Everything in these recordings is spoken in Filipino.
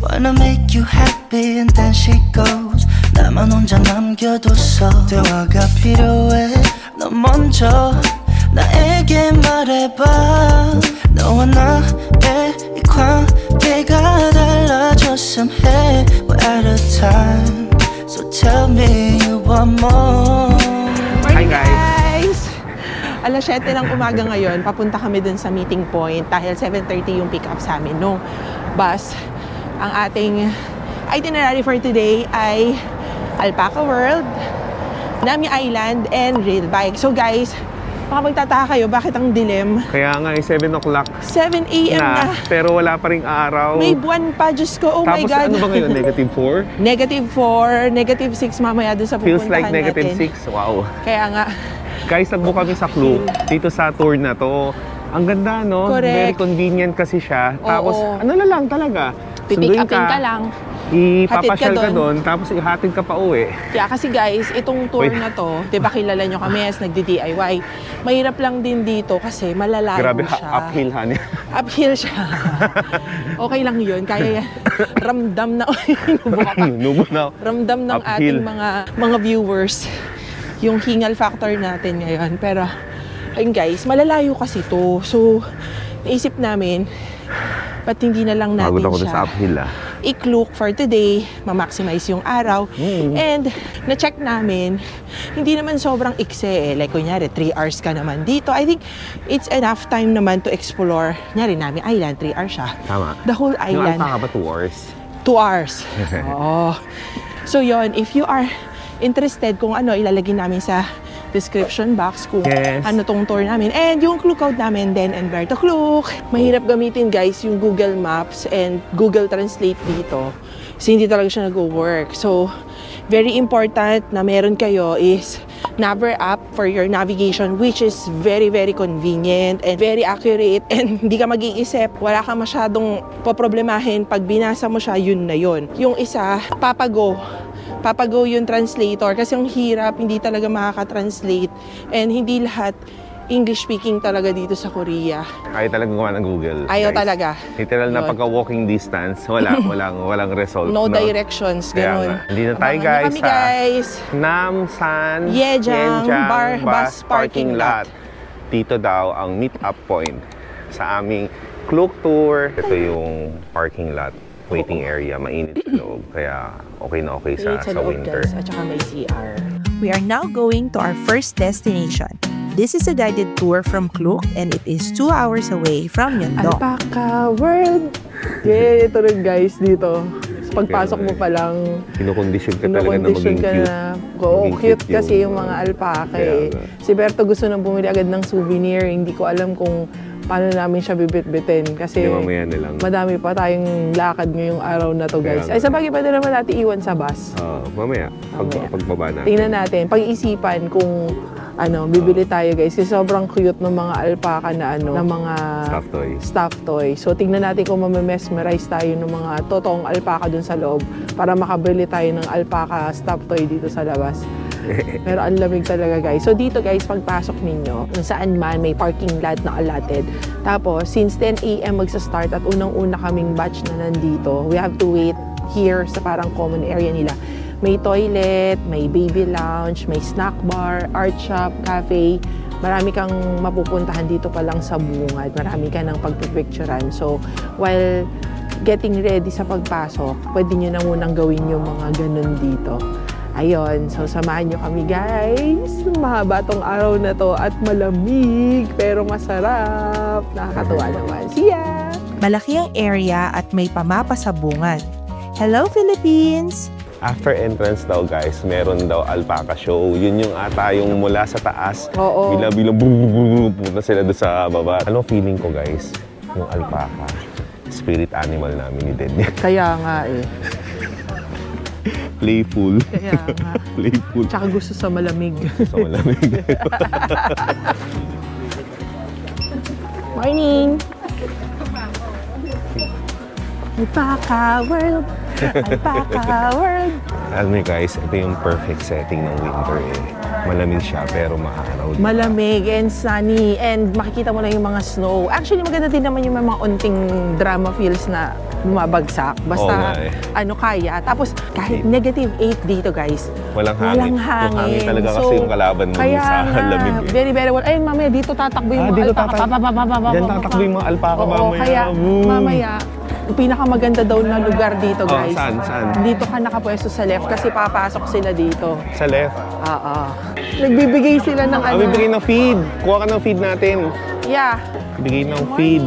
Wanna make you happy and then she goes. 나만 혼자 남겨뒀어. 대화가 필요해. 너 먼저 나에게 말해봐. 너와 나의 이 관계가 달라졌음 해. We're out of time, so tell me you want more. Hi guys! Alas 7 ng umaga ngayon, papunta kami dun sa meeting point dahil 7:30 yung pick up sa amin nung bus. Ang ating itinerary for today ay Alpaca World, Nami Island, and Rail Bike. So guys, baka magtataka kayo, bakit ang dilim? Kaya nga 7 o'clock 7 a.m. na. Pero wala pa ring araw. May buwan pa, Diyos ko, oh my God. Tapos ano ba ngayon, negative 4? Negative 4, negative 6 mamaya dun sa pupuntahan Feels like negative natin. 6, wow. Kaya nga. Guys, nagbook kami sa Klook, dito sa tour na to. Ang ganda, no? Correct. Very convenient kasi siya. Tapos, Oo. ano na lang talaga. Pipick upin ka lang. Ipapasyal ka doon, tapos ihatid ka pa uwi. Yeah, kasi guys, itong tour na to, di ba kilala nyo kami as nagdi-DIY. Mahirap lang din dito kasi malalayo Grabe, siya. uphill honey. Uphill siya. Okay lang yun. Kaya yan. Ramdam na. Nubo na. Ramdam ng Uphill. ating mga viewers yung hingal factor natin ngayon. Pero, ayun guys, malalayo kasi to. So, naisip namin, ba't hindi na lang natin Pagod ako siya sa uphill i-Klook for today, ma-maximize yung araw. And na-check namin, hindi naman sobrang ikse Like kunyari, 3 hours ka naman dito. I think it's enough time naman to explore. Kunyari, Nami Island, 3 hours siya. Tama. The whole island. Yung Alpaca ba 2 hours? 2 hours. Oh. So yon, if you are interested kung ano, ilalagay namin sa description box kung ano tong tour namin. And yung Klookout namin din, and where to Klook. Mahirap gamitin guys yung Google Maps and Google Translate dito. Kasi hindi talaga siya nag-work. So, very important na meron kayo is Naver app for your navigation, which is very, very convenient and very accurate. And hindi ka mag-iisip, wala ka masyadong poproblemahin. Pag binasa mo siya, yun na yun. Yung isa, Papago yung translator kasi yung hirap, hindi talaga makaka-translate and hindi lahat English speaking talaga dito sa Korea. Ayaw talaga gawa ng Google. Ayaw guys. Talaga. Literal na pagka-walking distance, walang result. No directions, ganun. Hindi na tayo guys kami, guys. Namsan Yejang Bus Parking Lot. Dito daw ang meet-up point sa aming Klook tour. Ito yung parking lot. Waiting area, mainit sa loob. Kaya okay na okay sa winter. Guys, at saka may CR. We are now going to our first destination. This is a guided tour from Klook and it is 2 hours away from Yeongdong. Alpaca World! Yeah, ito rin guys dito. Pagpasok mo pa lang, kinukondisyon ka talaga na maging cute. Cute kasi yung mga alpaca eh. Si Berto gusto nang bumili agad ng souvenir. Hindi ko alam kung paano namin siya bibit-bitin kasi madami pa tayong lakad ngayong araw na to guys. Ay sabagay pa din naman natin iwan sa bus. Mamaya. Pagbaba natin. Tingnan natin, pag-isipan kung bibili tayo guys kasi sobrang cute ng mga alpaca na na mga stuffed toy. So tingnan natin kung mamemesmerize tayo ng mga totoong alpaca dun sa loob para makabili tayo ng alpaca stuffed toy dito sa labas. Pero ang lamig talaga guys. So dito guys, pagpasok ninyo, kung saan man may parking lot na allotted. Tapos, since 10 a.m. magsa-start at unang-una kaming batch na nandito, we have to wait here sa parang common area nila. May toilet, may baby lounge, may snack bar, art shop, cafe. Marami kang mapupuntahan dito pa lang sa bungad. Marami ka nang pagpipicturan. So, while getting ready sa pagpasok, pwede nyo na munang gawin yung mga ganun dito. Ayun, so samahan nyo kami guys. Mahaba tong araw na to at malamig pero masarap. Nakakatuwa naman. See ya! Malaki ang area at may pamapa sa bungad. Hello Philippines! After entrance daw guys, meron daw alpaca show. Yun yung ata yung mula sa taas. Oo. Bila-bila punta sila doon sa baba. Ano feeling ko guys? Yung alpaca, spirit animal namin ni Denny. Kaya nga eh. Playful. Kaya nga. Playful. Tsaka gusto sa malamig. Gusto sa malamig. Morning! Alpaca World! Alpaca World! Alam niyo guys, ito yung perfect setting ng winter eh. Malamig siya pero maaraw. Malamig and sunny and makikita mo na yung mga snow. Actually maganda din naman yung mga unting drama feels na bumabagsak. Basta, kaya. Tapos, kahit -8 dito, guys. Walang hangin. Yung hangin talaga kasi yung kalaban mo sa lamig. Very, very well. Ayun, mamaya, dito tatakbo yung mga alpaka. Diyan tatakbo yung mga alpaka mamaya. Kaya, mamaya, yung pinakamaganda daw na lugar dito, guys. Saan? Dito ka nakapwesto sa left kasi papasok sila dito. Sa left? Nagbibigay sila ng ano. Bibigay ng feed. Kuha ka ng feed natin. Yeah. Bigay ng feed.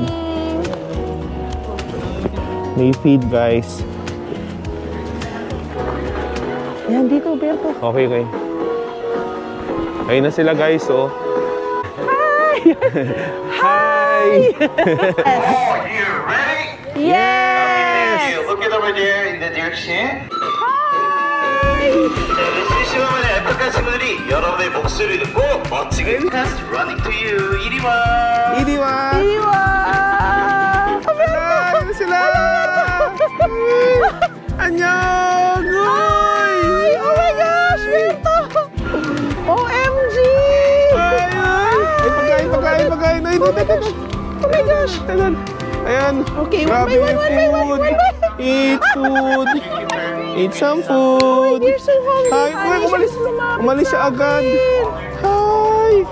May feed, guys. Yan, dito, Berto. Okay. Ayun na sila, guys, oh. Hi! Hi! Are you ready? Yes! Okay, look it over there in the direction. 여러분의 목소리를 듣고 멋지게 test running to you. 이리 와. Hello sila! Annyeong! Oh my gosh, Berto! OMG! Pagkain! Oh my gosh! Ayan. Okay, grabe one by one. Eat food. Eat some food. You're so hungry. Hi, umalis siya agad. Hi.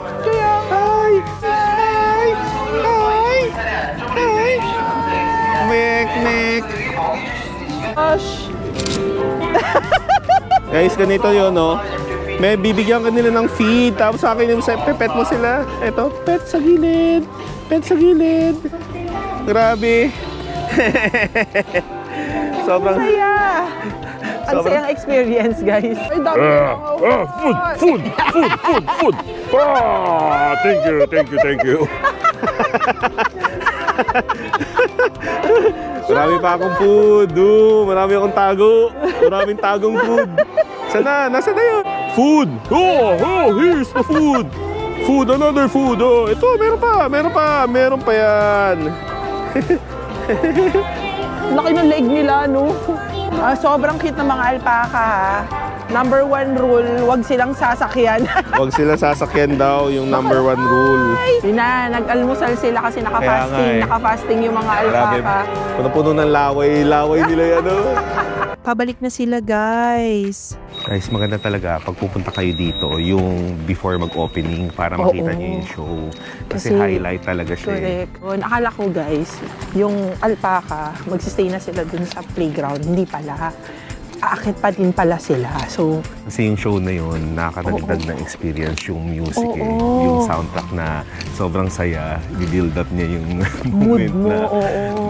Mek. Gosh. Guys, ganito yun, no? May bibigyan ka nila ng feed, tapos sa akin yung pet mo sila. Eto, pet sa gilid. Grabe. Sobrang Saya. Ang sayang experience, guys. Ay, dami. Food. Thank you. Marami pa akong food. Marami akong tago. Maraming tagong food. Sana? Nasaan na yun? Food. Here's the food. Another food. Ito, meron pa yan. Laki ng leg nila, no? Sobrang cute ng mga alpaka. Number 1 rule, huwag silang sasakyan. Huwag silang sasakyan daw, yung number 1 rule. Yun na, nag-almusal sila kasi nakafasting yung mga alpaka. Puno-puno ng laway nila yan, Pabalik na sila, guys. Guys, maganda talaga pag pupunta kayo dito, yung before mag-opening para makita niyo yung show. Kasi highlight talaga siya. Correct. Akala ko, guys, yung alpaka, magsistay na sila dun sa playground. Hindi pala. Aakit pa din pala sila. So, kasi yung show na yun, nakakadagdag ng experience yung music yung soundtrack na sobrang saya, i-build up niya yung moment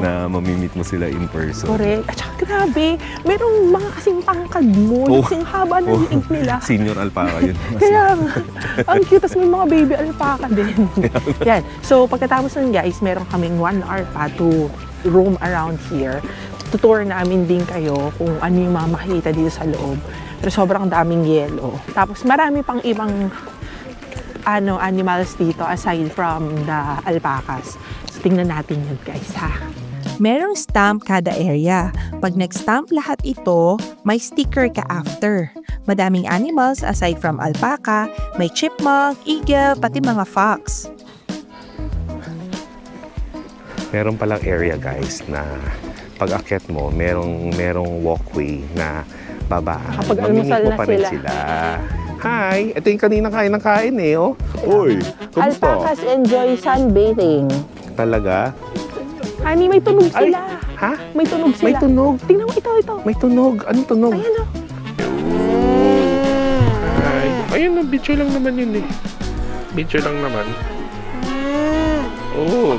na mamimit mo sila in person. Correct. At saka grabe, merong mga kasing tangkad mo, kasing haba ng liig nila. Senior alpaca yun. Kaya ang cute, tas may mga baby alpaca din. Yan. So, pagkatapos nun, guys, meron kaming 1 hour pa to roam around here. Tutour namin din kayo kung ano yung mga makikita dito sa loob. Pero sobrang daming yelo. Tapos marami pang ibang animals dito aside from the alpacas. So tingnan natin yun, guys, ha. Merong stamp kada area. Pag nag-stamp lahat ito, may sticker ka after. Madaming animals aside from alpaca, may chipmunk, eagle, pati mga fox. Meron palang area, guys, na pag-akyat mo, merong walkway na baba. Kapag almusal na sila. Hi! Ito yung kanina kain ng kain eh, oh. Uy, kumusta? Alpacas enjoy sunbathing. Talaga? Honey, may tunog sila. Ha? May tunog sila. May tunog? Tingnan mo, ito. May tunog. Anong tunog? Ayan, oh. Hi. Ayun, video lang naman yun eh. Video lang naman.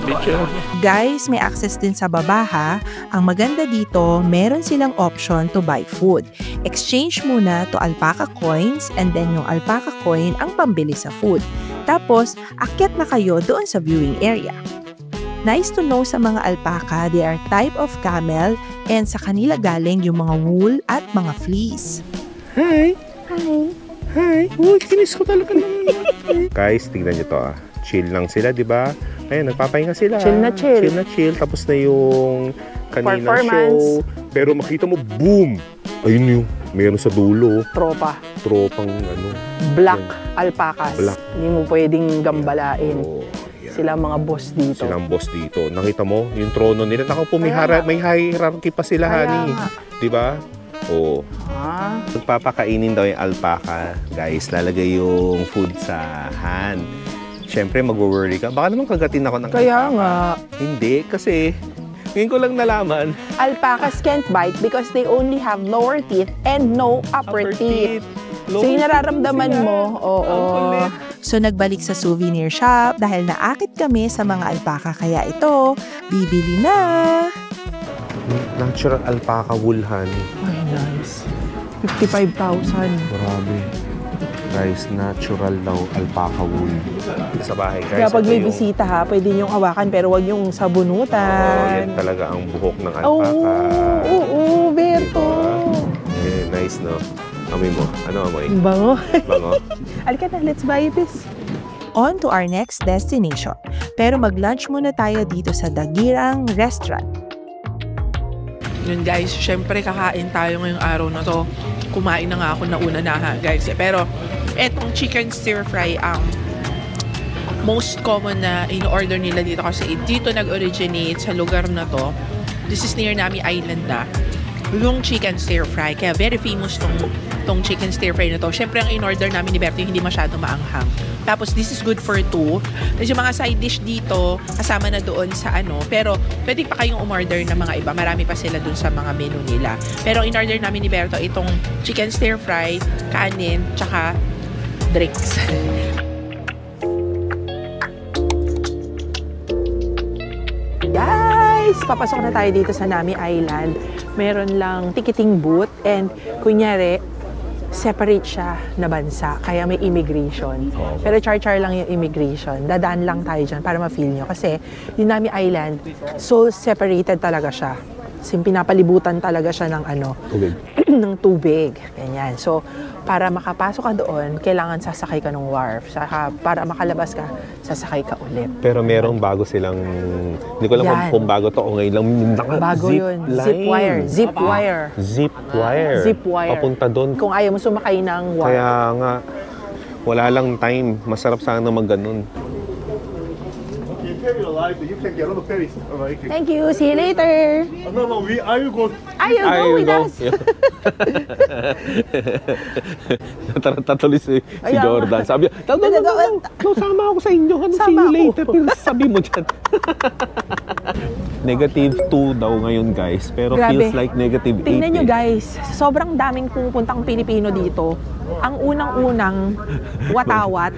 Video. Guys, may access din sa baba, ha. Ang maganda dito, meron silang option to buy food. Exchange muna to alpaca coins and then yung alpaca coin ang pambili sa food. Tapos, akyat na kayo doon sa viewing area. Nice to know sa mga alpaca, they are type of camel and sa kanila galing yung mga wool at mga fleece. Hi! Uy, kinis ko talaga naman. Guys, tingnan nyo to ah. Chill lang sila, di ba? Ayun, nagpapahinga sila. Chill na chill. Chill na chill. Tapos na yung kaninang show. Pero makita mo, boom! Ayun yung meron sa dulo. Tropang ano. Black alpacas. Black. Hindi mo pwedeng gambalain. Sila ang mga boss dito. Silang boss dito. Nakita mo, yung trono nila. Nakaupo, may hierarchy pa sila, honey. Diba? Oo. Magpapakainin daw yung alpaca. Guys, lalagay yung food sa hand. Siyempre, mag-worry ka. Baka naman kagatin ako ng Kaya alpaca. nga. Hindi, kasi ngayon ko lang nalaman. Alpacas can't bite because they only have lower teeth and no upper teeth. So yung nararamdaman mo, oo. So nagbalik sa souvenir shop dahil naakit kami sa mga alpaca kaya ito, bibili na! Natural alpaca wool, honey. Ay, nice. 55,000. Grabe. Guys, natural daw alpaca wool. Sa bahay, guys. Kaya pag ito may yung- bisita ha, pwede niyong hawakan pero wag yung Oo, sabunutan. yan talaga ang buhok ng Oo, alpaca. oo, Berto. Eh, nice, no? Amoy mo. Ano amoy? Bango. Bango? Alika na, let's buy this. On to our next destination. Pero mag-lunch muna tayo dito sa Dagirang Restaurant. Yun guys, syempre kakain tayo ngayong araw na to. Kumain na nga ako nauna na ha guys. Pero etong chicken stir fry ang most common na in-order nila dito kasi dito nag-originate sa lugar na to. This is near Nami Island na. Yung chicken stir fry. Kaya very famous tong chicken stir fry na to. Syempre ang in-order namin ni Berto yung hindi masyado maanghang. Tapos this is good for 2. Tapos yung mga side dish dito, kasama na doon sa ano. Pero pwede pa kayong umorder ng mga iba. Marami pa sila doon sa mga menu nila. Pero in-order namin ni Berto itong chicken stir fry, kanin, tsaka drinks. Guys, papasok na tayo dito sa Nami Island. Meron lang ticketing booth and kunyari, separate siya na bansa. Kaya may immigration. Pero char-char lang yung immigration. Dadaan lang tayo dyan para ma-feel nyo. Kasi yung Nami Island, so separated talaga siya. Kasi pinapalibutan talaga siya ng ano, Tubig. ng tubig. Ganyan. So, para makapasok ka doon, kailangan sasakay ka ng wharf. Saka, para makalabas ka, sasakay ka ulit. Pero merong bago silang, hindi ko alam Yan. kung bago to o ngayon lang. Bago zip yun. line. Zip wire. Zip wire. Zip wire. Zip wire. Papunta doon. Kung ayaw mo sumakay ng wharf. Kaya nga, wala lang time. Masarap sana mag ganun. You can get on the ferry. Thank you. See you later. No, I will go. Ayaw, go with us. Nataranta tuloy si Ayan. Jordan. Sabi niya, no, sama ako sa inyo. Ano, see Sama you ako. later. Pero sabi mo dyan. -2 daw ngayon, guys. Pero Grabe. feels like -8. Tingnan nyo guys, sobrang daming pumupuntang Pilipino dito. Ang unang-unang watawat,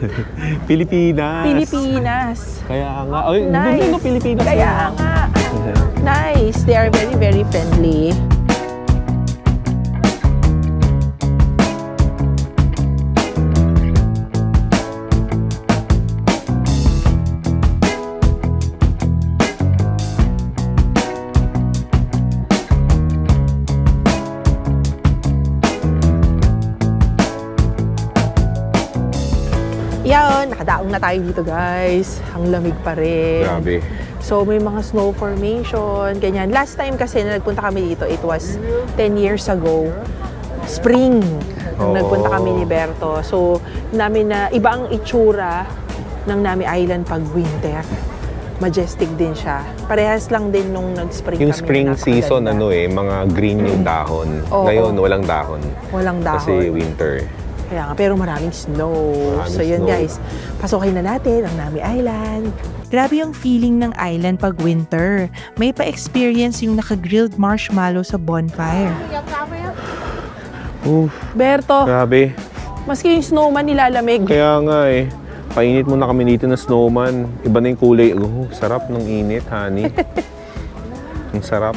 Pilipinas. Pilipinas. Kaya nga. Ay, Nice. no, Pilipinas. Kaya nga. Nice. They are very, very friendly. Yan, nakadaong na tayo dito guys. Ang lamig pa rin. Grabe. So may mga snow formation, ganyan. Last time kasi na nagpunta kami dito, it was 10 years ago. Spring, nung Oo. nagpunta kami ni Berto. So namin na iba ang itsura ng Nami Island pag winter. Majestic din siya. Parehas lang din nung nag-spring Yung kami. spring napakaganda. season, mga green yung dahon. Oo. Ngayon, walang dahon. Walang dahon. Kasi winter. Kaya nga, pero maraming snow. Maraming So yun snow. guys, pasukin na natin ang Nami Island. Grabe yung feeling ng island pag winter. May pa-experience yung naka-grilled marshmallow sa bonfire. Oof, Berto, grabe. maski yung snowman nilalamig. Kaya nga painit muna kami dito na snowman. Iba na yung kulay. Oh, sarap ng init, honey. Ang sarap.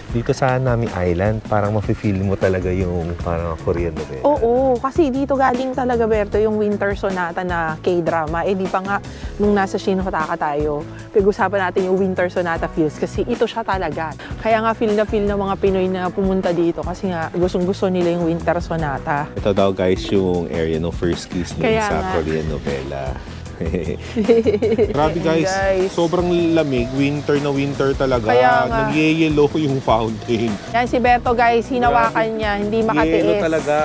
Dito sa Nami Island, parang mafe-feel mo talaga yung parang Korean novela. Oo, kasi dito galing talaga, Berto, yung Winter Sonata na K-drama. Eh, di pa nga, nung nasa Shinotaka tayo, pag-usapan natin yung Winter Sonata feels kasi ito siya talaga. Kaya nga feel ng mga Pinoy na pumunta dito kasi nga gustong-gusto nila yung Winter Sonata. Ito daw guys yung area ng first kiss nung Kaya sa nga. Korean novela. Grabe guys, sobrang lamig. Winter na winter talaga. Kaya nga. Nag-yellow yung fountain. Yan si Berto, guys, hinawakan niya, hindi makatiis. Yellow talaga.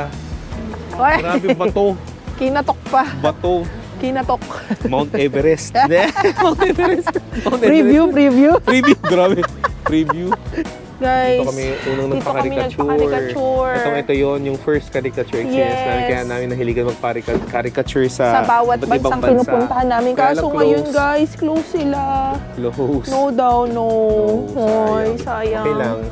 Oy, Grabe, bato. kinatok pa. Bato. Kinatok. Mount Everest. Mount Everest. Preview. Preview, grabe. Preview. Guys, Ito kami unang nagpa-caricature. Ito yon yung first caricature experience namin. Kaya namin nahiligan mag-caricature sa bawat iba't ibang bansang pinupuntahan namin. Kaso ngayon guys, close sila. Close. No daw, no. Hoy, sayang. Okay lang.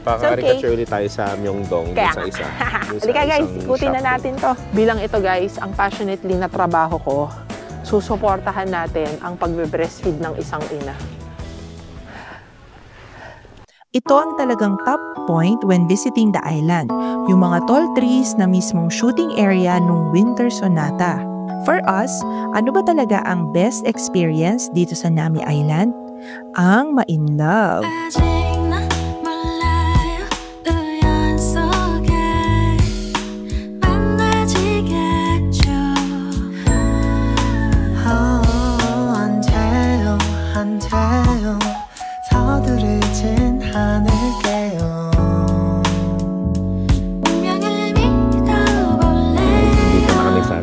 Pa-caricature ulit tayo sa Myeongdong. Kaya sa isa. Halika guys, ikutin na natin to. Bilang ito guys, ang passionately na trabaho ko, susuportahan natin ang pagbe-breastfeed ng isang ina. Ito ang talagang top point when visiting the island, yung mga tall trees na mismong shooting area nung Winter Sonata. For us, ano ba talaga ang best experience dito sa Nami Island? Ang ma-in love.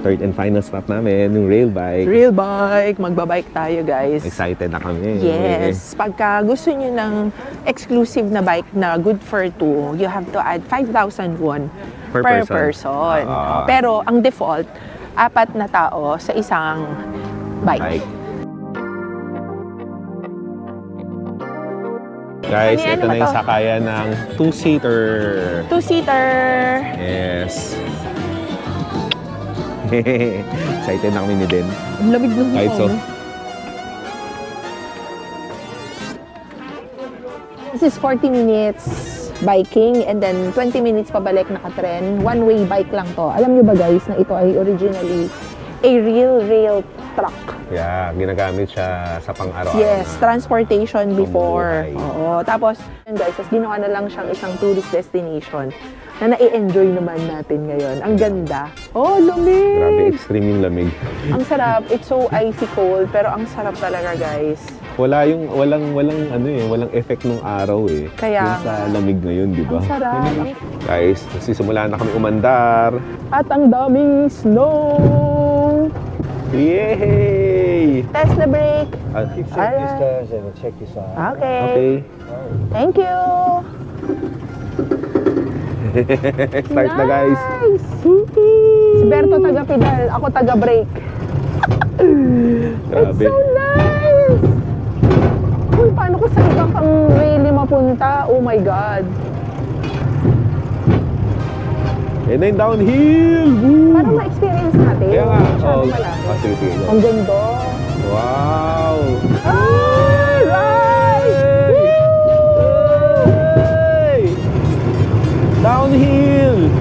Third and final stop namin, yung rail bike. Rail bike. Magbabike tayo, guys. Excited na kami. Yes. Pagka gusto nyo ng exclusive na bike na good for two, you have to add 5,000 won per person. Pero ang default, 4 na tao sa isang bike. Guys, ito na yung sakayan ng 2-seater. 2-seater. Yes. Excited na kami ni Den. Ang lamig ng kahit so. This is 40 minutes biking and then 20 minutes pabalik nakatren. One-way bike lang to. Alam nyo ba guys na ito ay originally a real rail truck. Yeah, ginagamit siya sa pang-araw-araw. Yes, transportation before. Oo. Tapos, yun guys, ginawa na lang siyang isang tourist destination na nai-enjoy naman natin ngayon. Ang ganda. Oh, lamig! Grabe, extreme yung lamig. Ang sarap. It's so icy cold, pero ang sarap talaga, guys. Walang effect ng araw eh. Kaya yung sa lamig ngayon, di ba? Ang sarap. Guys, nagsisimula na kami umandar. At ang daming snow! Yay! Test the brake. Fix this tires and check this out. Okay. Thank you. Start na guys. Si Berto taga-pedal, ako taga-brake. It's so nice! Uy, paano ko sa iba pang really mapunta? Oh my God. And then downhill! Woo! Parang ma-experience natin. Kaya nga. Sige. Go. Ang ganda. Wow! Alright! Hey! Downhill!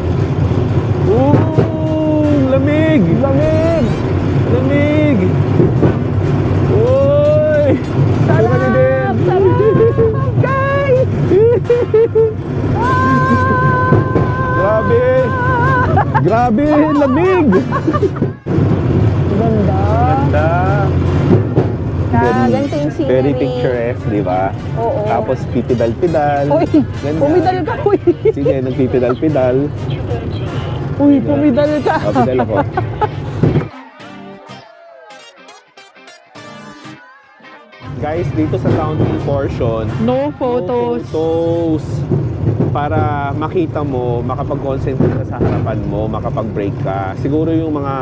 Ooh! Lamig! Uy! Sarap! Guys! Grabe! Lamig! Ganda! Ganito yung scenery. Very picturesque, di ba? Oo. Tapos pipidal-pidal. Uy! Pumidal ka, uy! Sige, nagpipidal-pidal. Uy, pumidal ka! Pidal ako. Guys, dito sa downhill portion, No photos. Para makita mo, makapag-concentrate ka sa harapan mo, makapag-break ka. Siguro yung mga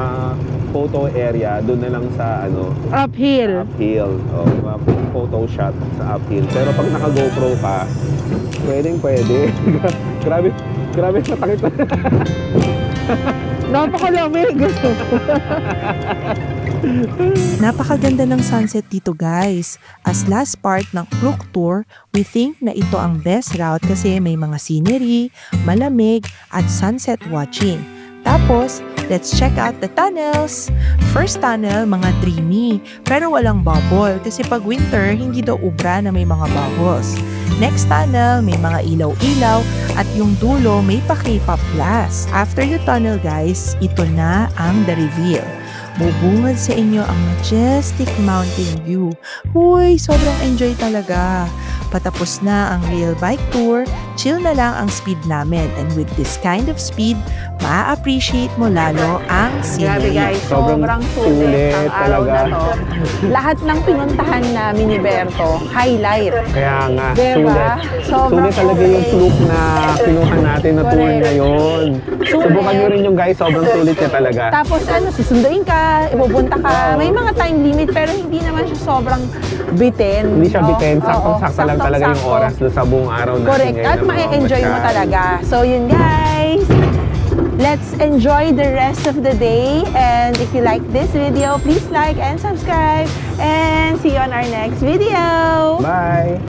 photo area, doon na lang sa Uphill. Mga photo shot sa uphill. Pero pag naka-GoPro ka, pwede. grabe natakit na. Napakalamig. Napakaganda ng sunset dito guys. As last part ng Kluk Tour, we think na ito ang best route kasi may mga scenery, malamig, at sunset watching. Tapos, let's check out the tunnels. First tunnel, mga dreamy, pero walang bubble kasi pag winter, hindi daw ubra na may mga bubbles. Next tunnel, may mga ilaw-ilaw at yung dulo may pa-K-pop blast. After the tunnel guys, ito na ang the reveal. Bubungad sa inyo ang majestic mountain view. Uy, sobrang enjoy talaga. Patapos na ang rail bike tour, chill na lang ang speed namin. And with this kind of speed, ma-appreciate mo lalo ang Grabe scenery. guys, sobrang sulit ang araw na to. Lahat ng pinuntahan namin ni Berto, highlight. Kaya nga, Diba? Sobrang Sulit talaga yung fluke na kinuha natin na tour Correct. ngayon. Sulit. Subukan nyo rin yung guys, sobrang sulit niya talaga. Tapos susunduin ka, ipupunta ka. May mga time limit pero hindi naman siya sobrang bitin. Hindi siya no? bitin, Oo, saktong-sakto lang talaga yung saktong-sakto. oras doon sa buong araw natin Correct. ngayon At na ma-enjoy mo mamamasyal. talaga. So yun guys, let's enjoy the rest of the day. And if you like this video, please like and subscribe. And see you on our next video. Bye!